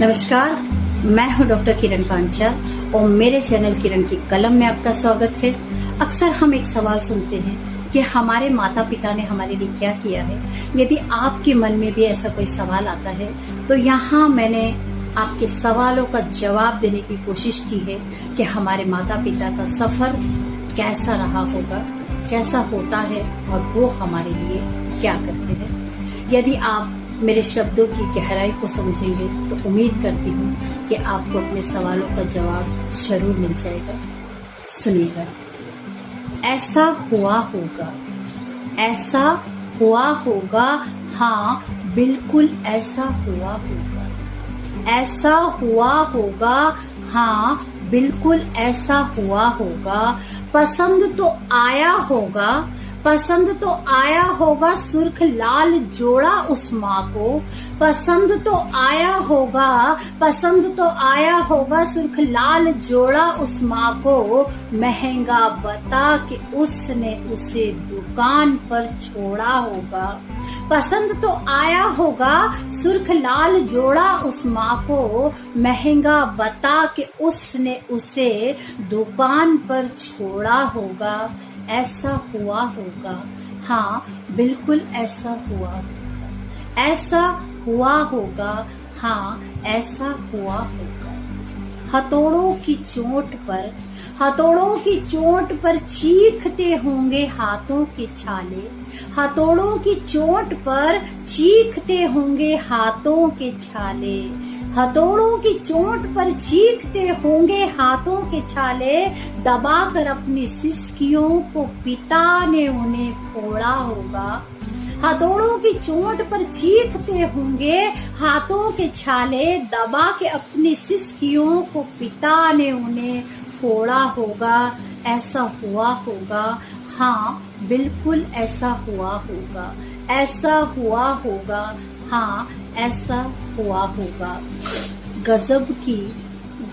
नमस्कार, मैं हूं डॉक्टर किरण पांचाल और मेरे चैनल किरण की कलम में आपका स्वागत है। अक्सर हम एक सवाल सुनते हैं कि हमारे माता पिता ने हमारे लिए क्या किया है। यदि आपके मन में भी ऐसा कोई सवाल आता है तो यहाँ मैंने आपके सवालों का जवाब देने की कोशिश की है कि हमारे माता पिता का सफर कैसा रहा होगा, कैसा होता है और वो हमारे लिए क्या करते हैं। यदि आप मेरे शब्दों की गहराई को समझेंगे तो उम्मीद करती हूँ कि आपको अपने सवालों का जवाब जरूर मिल जाएगा। सुनिएगा। ऐसा हुआ होगा, ऐसा हुआ होगा, हाँ बिल्कुल ऐसा हुआ होगा। ऐसा हुआ होगा, हाँ बिल्कुल ऐसा हुआ होगा। पसंद तो आया होगा, पसंद तो आया होगा सुर्ख लाल जोड़ा उस माँ को। पसंद तो आया होगा, पसंद तो आया होगा सुर्ख लाल जोड़ा उस माँ को। महंगा बता के उसने उसे दुकान पर छोड़ा होगा। पसंद तो आया होगा सुर्ख लाल जोड़ा उस माँ को। महंगा बता के उसने उसे दुकान पर छोड़ा होगा। ऐसा हुआ होगा, हाँ बिल्कुल ऐसा हुआ होगा। ऐसा हुआ होगा, हाँ ऐसा हुआ होगा। हथौड़ों की चोट पर, हथौड़ों की चोट पर चीखते होंगे हाथों के छाले। हथौड़ों की चोट पर चीखते होंगे हाथों के छाले। हथौड़ों की चोट पर चीखते होंगे हाथों के छाले। दबाकर अपनी सिसकियों को पिता ने उन्हें फोड़ा होगा। हथौड़ों की चोट पर चीखते होंगे हाथों के छाले। दबा के अपनी सिसकियों को पिता ने उन्हें फोड़ा होगा। ऐसा हुआ होगा, हाँ बिल्कुल ऐसा हुआ होगा। ऐसा हुआ होगा, हाँ ऐसा हुआ होगा। गजब की,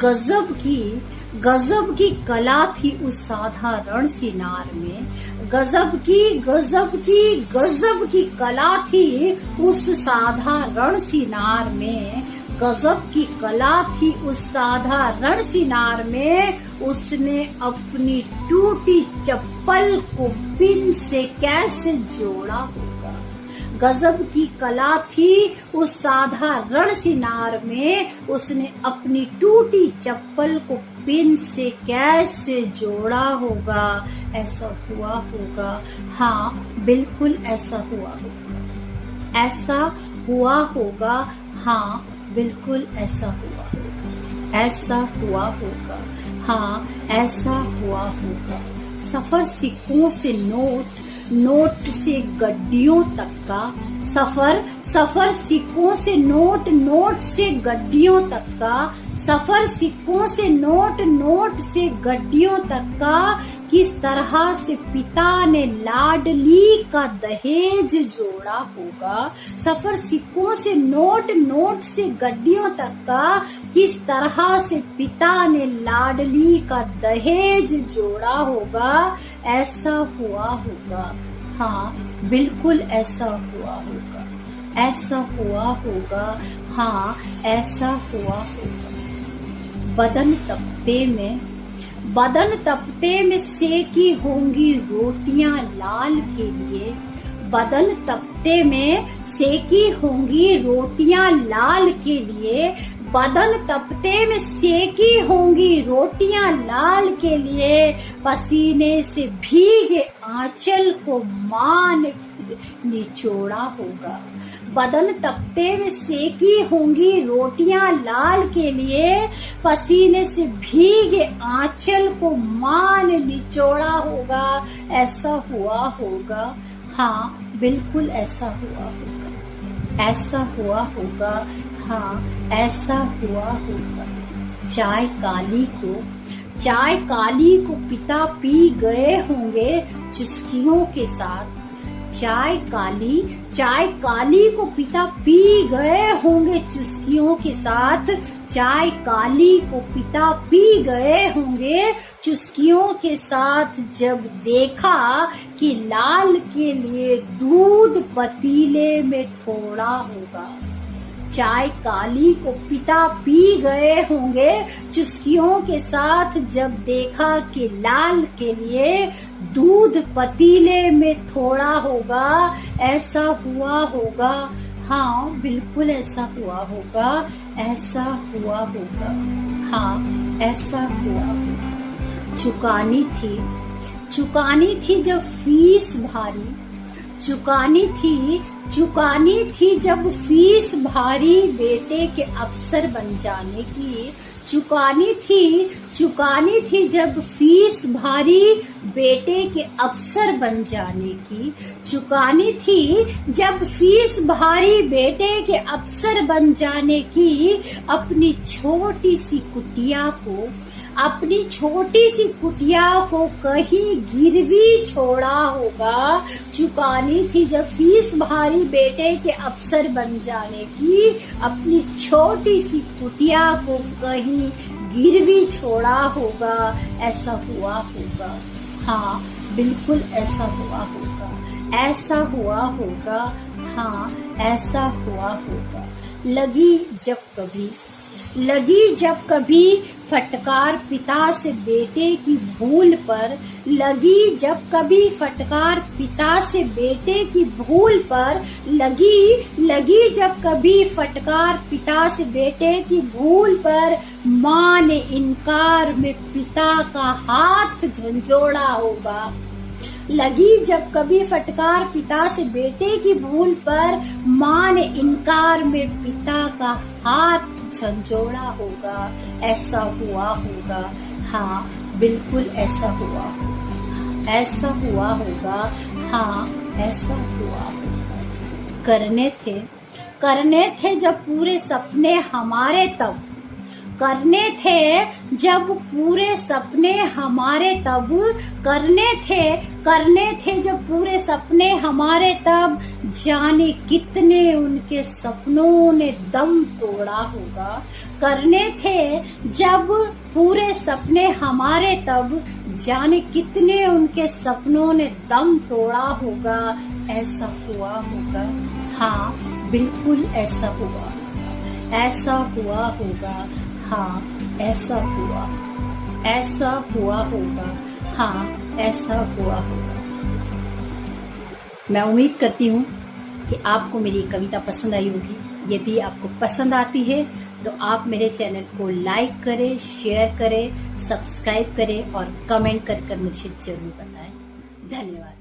गजब की, गजब की कला थी उस साधारण सी नार में। गजब की, गजब की, गजब की कला थी उस साधारण सी नार में। गजब की कला थी उस साधारण सी नार में। उसने अपनी टूटी चप्पल को पिन से कैसे जोड़ा होगा। गजब की कला थी उस साधारण सी नार में। उसने अपनी टूटी चप्पल को पिन से कैसे जोड़ा होगा। ऐसा हुआ होगा, हाँ बिल्कुल ऐसा हुआ होगा। ऐसा हुआ होगा, हाँ बिल्कुल ऐसा हुआ होगा। ऐसा हुआ होगा, हाँ ऐसा हुआ होगा। सफर सिक्कों से नोट, नोट से गड्डियों तक का सफर। सफर सिक्कों से नोट, नोट से गड्डियों तक का सफर। सिक्कों से नोट, नोट से गड्डियों तक का। किस तरह से पिता ने लाडली का दहेज जोड़ा होगा। सफर सिक्कों से नोट, नोट से गड्डियों तक का। किस तरह से पिता ने लाडली का दहेज जोड़ा होगा। ऐसा हुआ होगा, हाँ बिल्कुल ऐसा हुआ होगा। ऐसा हुआ होगा, हाँ ऐसा हुआ होगा। बदन तपते में, बदन तपते में सेकी होंगी रोटियां लाल के लिए। बदन तपते में सेकी होंगी रोटियां लाल के लिए। बदन तपते में सेकी होंगी रोटियां लाल के लिए। पसीने से भीगे आंचल को मां ने निचोड़ा होगा। बदन तपते में सेकी होंगी रोटियां लाल के लिए। पसीने से भीगे आंचल को मां ने निचोड़ा होगा। ऐसा हुआ होगा, हाँ बिल्कुल ऐसा हुआ होगा। ऐसा हुआ होगा, हाँ ऐसा हुआ होगा। चाय काली को, चाय काली को पिता पी गए होंगे चुस्कियों के साथ। चाय काली, चाय काली को पिता पी गए होंगे चुस्कियों के साथ। चाय काली को पिता पी गए होंगे चुस्कियों के साथ। जब देखा कि लाल के लिए दूध पतीले में थोड़ा होगा। चाय काली को पिता पी गए होंगे चुस्कियों के साथ, जब देखा कि लाल के लिए दूध पतीले में थोड़ा होगा, ऐसा हुआ होगा। हाँ बिल्कुल ऐसा हुआ होगा, ऐसा हुआ होगा। हाँ ऐसा हुआ होगा। चुकानी थी जब फीस भारी, चुकानी थी जब फीस भारी, बेटे के अफसर बन जाने की। चुकानी थी जब फीस भारी, बेटे के अफसर बन जाने की। चुकानी थी जब फीस भारी, बेटे के अफसर बन जाने की। अपनी छोटी सी कुटिया को कहीं गिरवी छोड़ा होगा। चुकानी थी जब फीस भारी, बेटे के अफसर बन जाने की। अपनी छोटी सी कुटिया को कहीं गिरवी छोड़ा होगा, ऐसा हुआ होगा। हाँ बिल्कुल ऐसा हुआ होगा, ऐसा हुआ होगा। हाँ ऐसा हुआ होगा। लगी जब कभी फटकार पिता से बेटे की भूल पर, लगी जब कभी फटकार पिता से बेटे की भूल पर, लगी जब कभी फटकार पिता से बेटे की भूल पर, माँ ने इनकार में पिता का हाथ झंझोड़ा होगा। लगी जब कभी फटकार पिता से बेटे की भूल पर, माँ ने इनकार में पिता का हाथ झंझोड़ा होगा, ऐसा हुआ होगा। हाँ बिल्कुल ऐसा हुआ होगा, ऐसा हुआ होगा। हाँ ऐसा हुआ होगा। करने थे जब पूरे सपने हमारे तब, करने थे जब पूरे सपने हमारे तब, करने थे जब पूरे सपने हमारे तब, जाने कितने उनके सपनों ने दम तोड़ा होगा। करने थे जब पूरे सपने हमारे तब, जाने कितने उनके सपनों ने दम तोड़ा होगा, ऐसा हुआ होगा। हाँ बिल्कुल ऐसा हुआ, ऐसा हुआ होगा। हाँ ऐसा हुआ होगा। हाँ ऐसा हुआ होगा। मैं उम्मीद करती हूँ कि आपको मेरी कविता पसंद आई होगी। यदि आपको पसंद आती है तो आप मेरे चैनल को लाइक करें, शेयर करें, सब्सक्राइब करें और कमेंट कर मुझे जरूर बताएं। धन्यवाद।